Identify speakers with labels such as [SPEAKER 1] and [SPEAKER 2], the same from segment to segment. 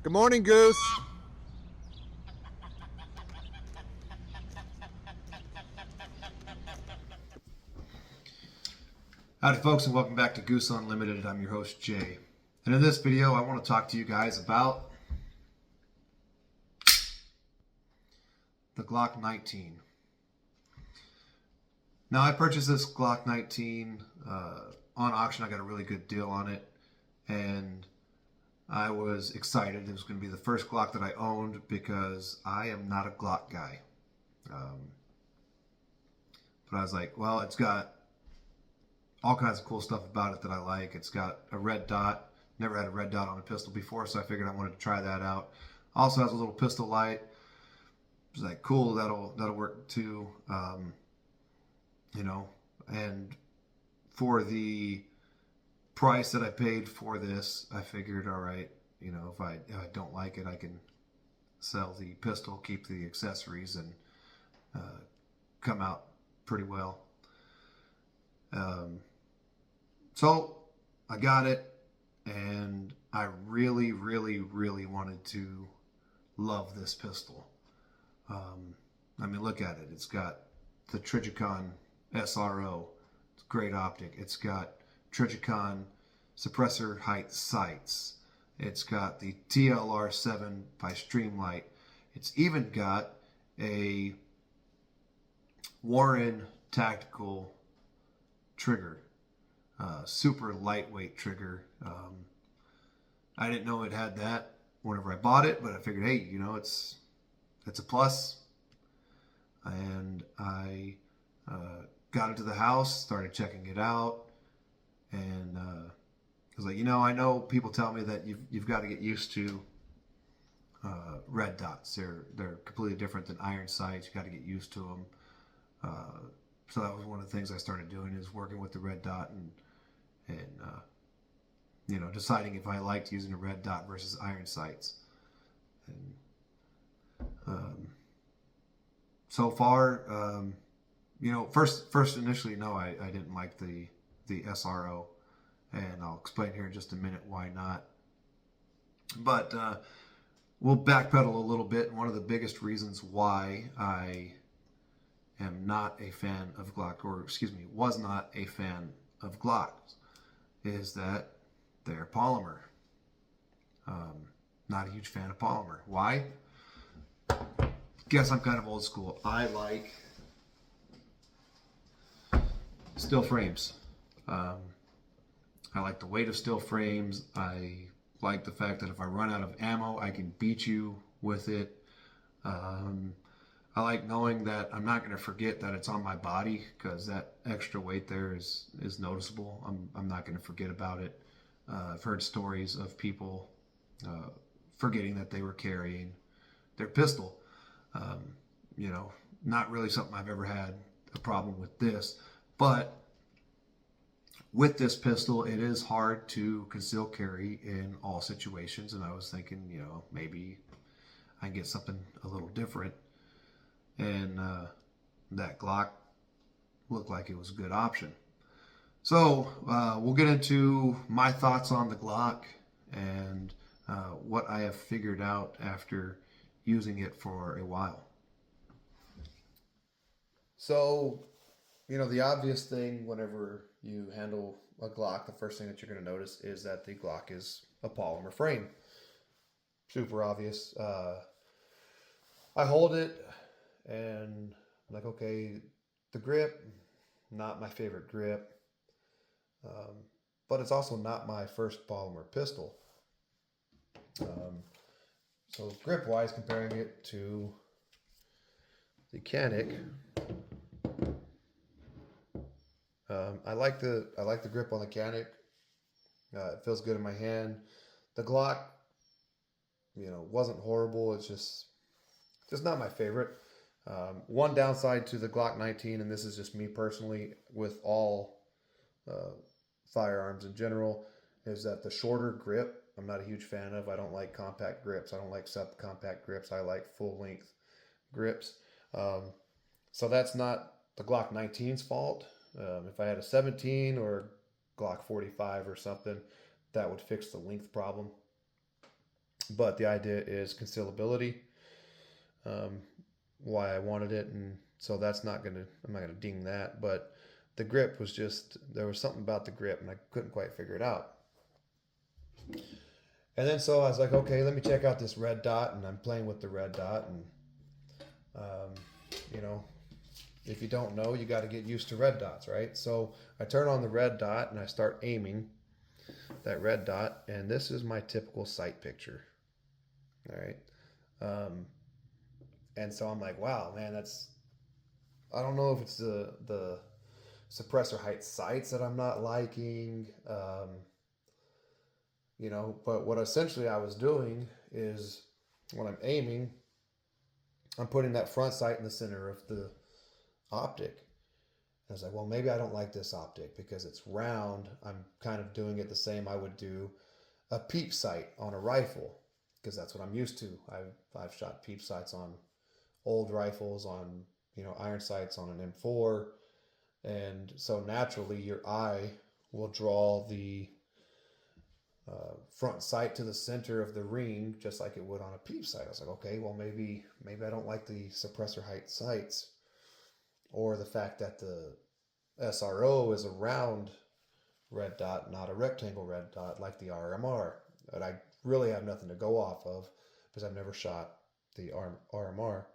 [SPEAKER 1] Good morning, Goose.
[SPEAKER 2] Howdy folks, and welcome back to Goose Unlimited. I'm your host Jay, and in this video I want to talk to you guys about the Glock 19. Now, I purchased this Glock 19 on auction. I got a really good deal on it, and I was excited. It was going to be the first Glock that I owned because I am not a Glock guy. But I was like, well, it's got all kinds of cool stuff about it that I like. It's got a red dot. Never had a red dot on a pistol before, so I figured I wanted to try that out. Also has a little pistol light. It's like, cool, that'll work too. And for the price that I paid for this, I figured, all right, if I don't like it, I can sell the pistol, keep the accessories, and come out pretty well. So I got it, and I really, really, really wanted to love this pistol. I mean, look at it. It's got the Trijicon SRO. It's great optic. It's got Trijicon suppressor height sights. It's got the TLR7 by StreamLight. It's even got a Warren tactical trigger. Super lightweight trigger. I didn't know it had that whenever I bought it, but I figured, hey, it's a plus. And I got into the house, started checking it out, and I was like, I know people tell me that you've got to get used to red dots. They're completely different than iron sights. You got to get used to them. So that was one of the things I started doing, is working with the red dot and deciding if I liked using a red dot versus iron sights. And so far, first initially, no, I didn't like the SRO, and I'll explain here in just a minute why not. But we'll backpedal a little bit. And one of the biggest reasons why I am not a fan of Glock, or excuse me, was not a fan of Glocks, is that they're polymer. Not a huge fan of polymer. Why? Guess I'm kind of old school. I like steel frames. I like the weight of steel frames. I like the fact that if I run out of ammo, I can beat you with it. I like knowing that I'm not going to forget that it's on my body, because that extra weight there is noticeable. I'm not going to forget about it. I've heard stories of people forgetting that they were carrying their pistol. Not really something I've ever had a problem with this, but with this pistol, it is hard to conceal carry in all situations. And I was thinking, maybe I can get something a little different. And that Glock looked like it was a good option. So we'll get into my thoughts on the Glock and what I have figured out after using it for a while. So, the obvious thing whenever you handle a Glock, the first thing that you're going to notice is that the Glock is a polymer frame. Super obvious. I hold it, and I'm like, okay, the grip, not my favorite grip, but it's also not my first polymer pistol. So grip-wise, comparing it to the Canic, I like the grip on the Canic. It feels good in my hand. The Glock, wasn't horrible. It's just not my favorite. One downside to the Glock 19, and this is just me personally, with all firearms in general, is that the shorter grip, I'm not a huge fan of. I don't like compact grips. I don't like subcompact grips. I like full-length grips. So that's not the Glock 19's fault. If I had a 17 or Glock 45 or something, that would fix the length problem. But the idea is concealability, why I wanted it, and so that's not gonna, I'm not gonna ding that. But the grip was just, there was something about the grip and I couldn't quite figure it out. And then so I was like, okay, let me check out this red dot, and I'm playing with the red dot, and you know, if you don't know, you got to get used to red dots, right? So I turn on the red dot and I start aiming that red dot, and this is my typical sight picture. All right. And so I'm like, wow, man, that's, I don't know if it's the suppressor height sights that I'm not liking, you know, but what essentially I was doing is when I'm aiming, I'm putting that front sight in the center of the optic. And I was like, well, maybe I don't like this optic because it's round. I'm kind of doing it the same I would do a peep sight on a rifle, because that's what I'm used to. I've shot peep sights on old rifles, on, you know, iron sights on an M4, and so naturally your eye will draw the front sight to the center of the ring just like it would on a peep sight. I was like, okay, well, maybe I don't like the suppressor height sights, or the fact that the SRO is a round red dot, not a rectangle red dot like the RMR. And I really have nothing to go off of because I've never shot the RMR.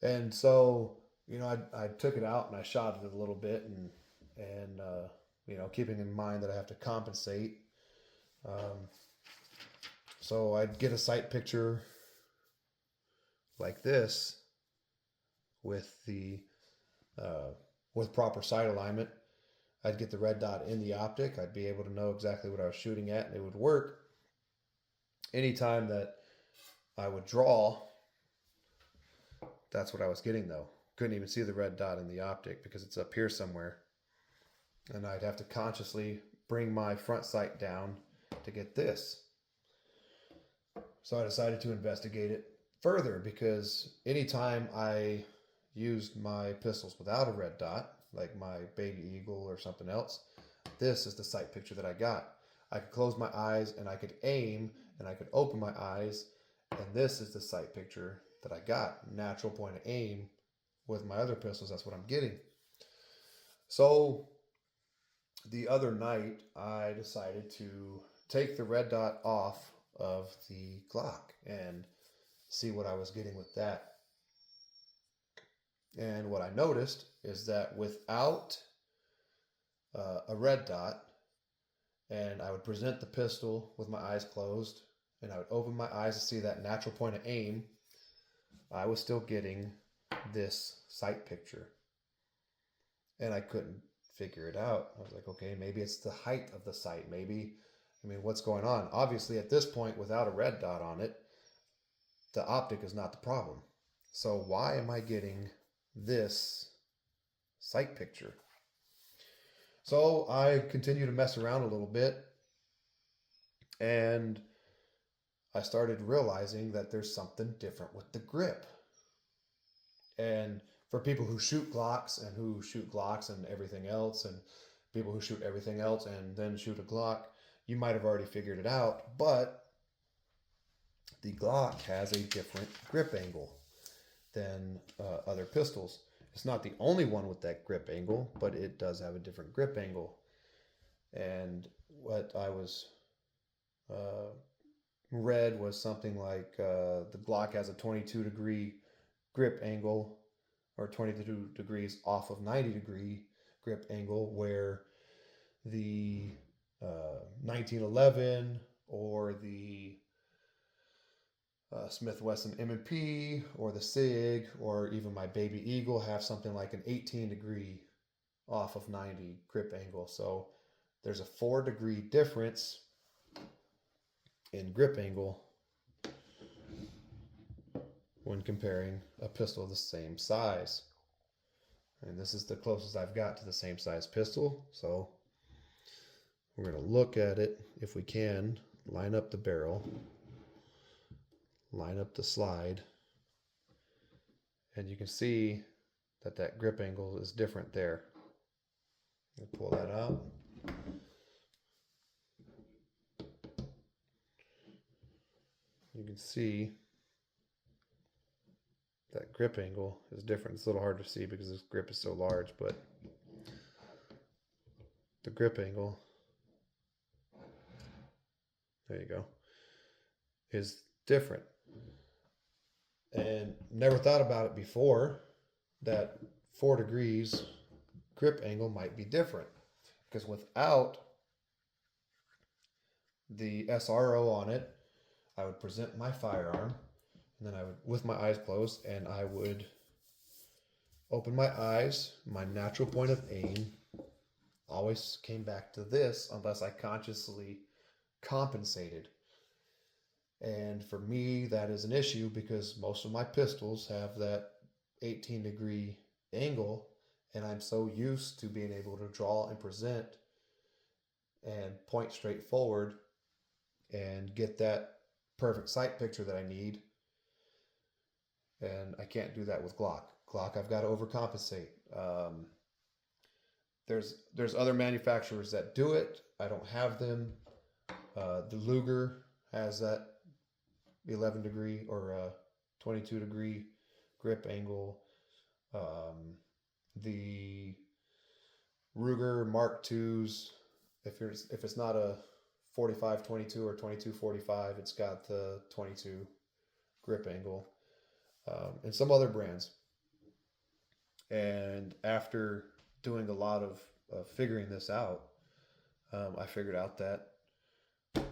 [SPEAKER 2] And so, you know, I took it out and I shot it a little bit, and you know, keeping in mind that I have to compensate. So I'd get a sight picture like this with the with proper sight alignment. I'd get the red dot in the optic. I'd be able to know exactly what I was shooting at, and it would work. Anytime that I would draw, that's what I was getting though. Couldn't even see the red dot in the optic because it's up here somewhere. And I'd have to consciously bring my front sight down to get this. So I decided to investigate it further, because anytime I used my pistols without a red dot, like my Baby Eagle or something else, this is the sight picture that I got. I could close my eyes and I could aim, and I could open my eyes, and this is the sight picture that I got. Natural point of aim. With my other pistols, that's what I'm getting. So the other night, I decided to take the red dot off of the Glock and see what I was getting with that. And what I noticed is that without a red dot, and I would present the pistol with my eyes closed, and I would open my eyes to see that natural point of aim, I was still getting this sight picture. And I couldn't figure it out. I was like, okay, maybe it's the height of the sight. Maybe, I mean, what's going on? Obviously, at this point, without a red dot on it, the optic is not the problem. So why am I getting this sight picture? So I continue to mess around a little bit, and I started realizing that there's something different with the grip. And for people who shoot Glocks and everything else, and people who shoot everything else and then shoot a Glock, you might have already figured it out, but the Glock has a different grip angle than other pistols. It's not the only one with that grip angle, but it does have a different grip angle. And what I was read was something like the Glock has a 22-degree grip angle, or 22 degrees off of 90-degree grip angle, where the 1911 or the Smith Wesson M&P or the SIG or even my Baby Eagle have something like an 18-degree off of 90 grip angle. So there's a 4-degree difference in grip angle when comparing a pistol of the same size. And this is the closest I've got to the same size pistol. So we're going to look at it if we can, line up the barrel, line up the slide, and you can see that that grip angle is different there. Pull that out. you can see that grip angle is different. It's a little hard to see because this grip is so large, but the grip angle, there you go, is different. And never thought about it before that 4 degrees grip angle might be different, because without the SRO on it, I would present my firearm, and then I would, with my eyes closed, and I would open my eyes. My natural point of aim always came back to this unless I consciously compensated. And for me, that is an issue because most of my pistols have that 18-degree angle, and I'm so used to being able to draw and present and point straight forward and get that perfect sight picture that I need. And I can't do that with Glock. Glock, I've got to overcompensate. There's other manufacturers that do it. I don't have them. The Luger has that 11-degree or 22-degree grip angle. The Ruger Mark IIs, if it's not a 45-22 or 22-45, it's got the 22 grip angle, and some other brands. And after doing a lot of figuring this out, I figured out that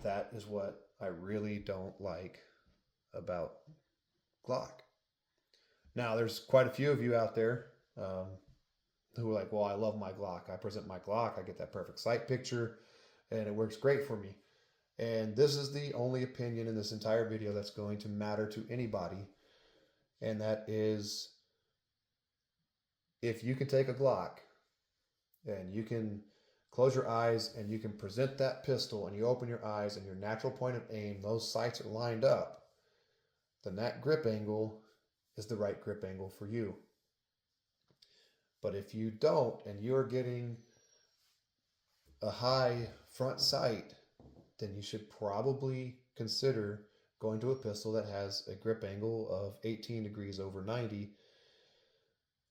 [SPEAKER 2] that is what I really don't like about Glock. Now, there's quite a few of you out there who are like, well, I love my Glock. I present my Glock. I get that perfect sight picture, and it works great for me. And this is the only opinion in this entire video that's going to matter to anybody, and that is, if you can take a Glock and you can close your eyes and you can present that pistol and you open your eyes and your natural point of aim, those sights are lined up, then that grip angle is the right grip angle for you. But if you don't and you're getting a high front sight, then you should probably consider going to a pistol that has a grip angle of 18 degrees over 90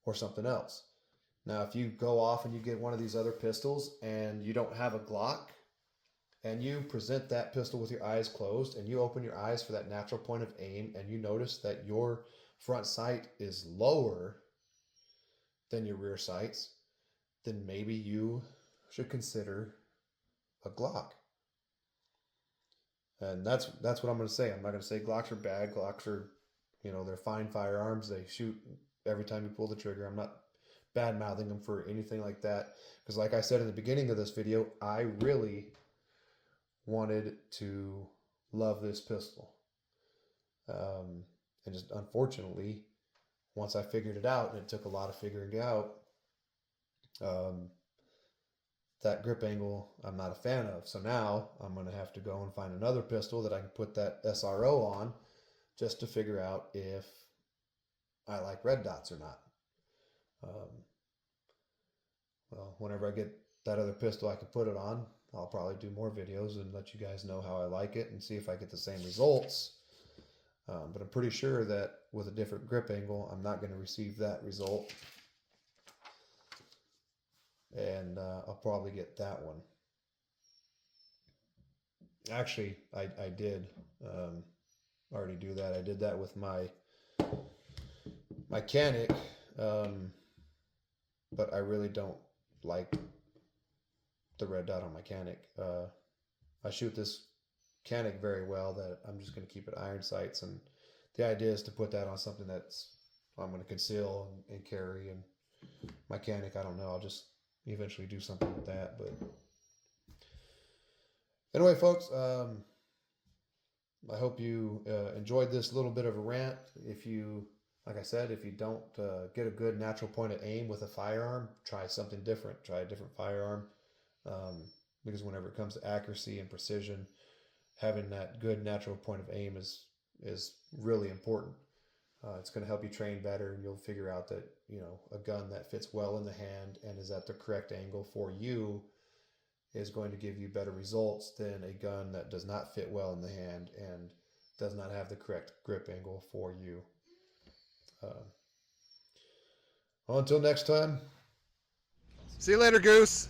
[SPEAKER 2] or something else. Now, if you go off and you get one of these other pistols and you don't have a Glock and you present that pistol with your eyes closed and you open your eyes for that natural point of aim and you notice that your front sight is lower than your rear sights, then maybe you should consider a Glock. And that's what I'm going to say. I'm not going to say Glocks are bad. Glocks are, they're fine firearms. They shoot every time you pull the trigger. I'm not bad mouthing them for anything like that. Because like I said in the beginning of this video, I really wanted to love this pistol. And just unfortunately, once I figured it out, and it took a lot of figuring it out, that grip angle I'm not a fan of. So now I'm going to have to go and find another pistol that I can put that SRO on just to figure out if I like red dots or not. Well, whenever I get that other pistol I can put it on, I'll probably do more videos and let you guys know how I like it and see if I get the same results. But I'm pretty sure that with a different grip angle, I'm not going to receive that result. And I'll probably get that one. Actually, I did already do that. I did that with my Canic, but I really don't like the red dot on my Canic. I shoot this Canic very well that I'm just going to keep it iron sights, and the idea is to put that on something that's I'm going to conceal and carry. And my Canic, I don't know, I'll just eventually do something with that. But anyway, folks, I hope you enjoyed this little bit of a rant. If you, like I said, if you don't get a good natural point of aim with a firearm, try something different. Try a different firearm, because whenever it comes to accuracy and precision, having that good natural point of aim is really important. It's going to help you train better, and you'll figure out that a gun that fits well in the hand and is at the correct angle for you is going to give you better results than a gun that does not fit well in the hand and does not have the correct grip angle for you. Well, until next time.
[SPEAKER 1] See you later, Goose.